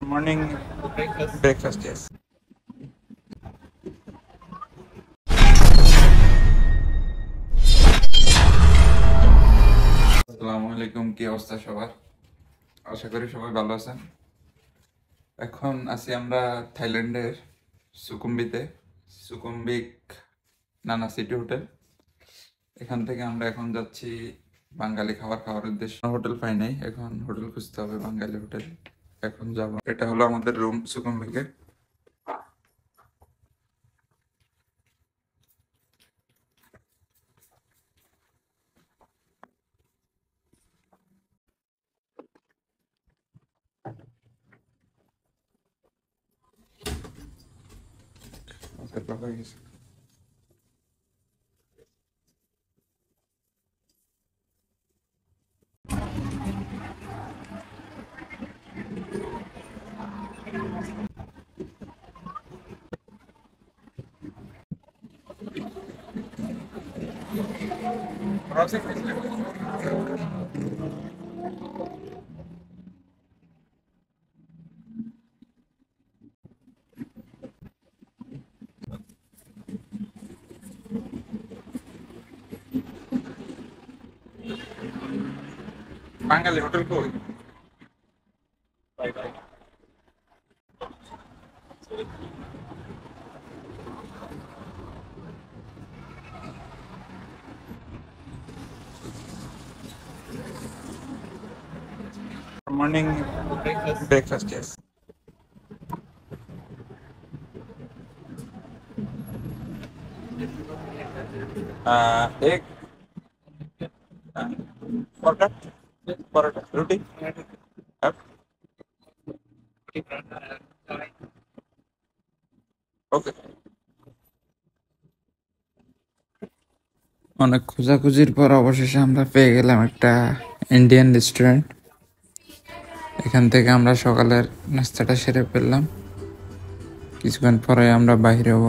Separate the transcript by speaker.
Speaker 1: Morning breakfast, yes. আসসালামু আলাইকুম, কি অবস্থা সবার? আশা করি সবাই ভালো আছেন। এখন আছি আমরা থাইল্যান্ডের সুকুম্বিতে, সুকুম্বিক নানা সিটি হোটেল। এখান থেকে আমরা এখন যাচ্ছি বাঙালি খাবার খাওয়ার উদ্দেশ্যে। হোটেল পাই নাই, এখন হোটেল খুঁজতে হবে, বাঙালি হোটেল। এখন যাব, এটা হলো আমাদের রুম সুকুম্বিকে। হয়ে গেছে। বাঙালি হোটেল কই? Morning breakfast, yes. Egg, paratha, paratha, roti, okay. অনেক খোঁজাখুঁজির পর অবশেষে আমরা পেয়ে গেলাম একটা ইন্ডিয়ান রেস্টুরেন্ট। এখান থেকে আমরা সকালের নাস্তাটা সেরে ফেললাম, কিছুক্ষণ পরে আমরা বাইরে হব।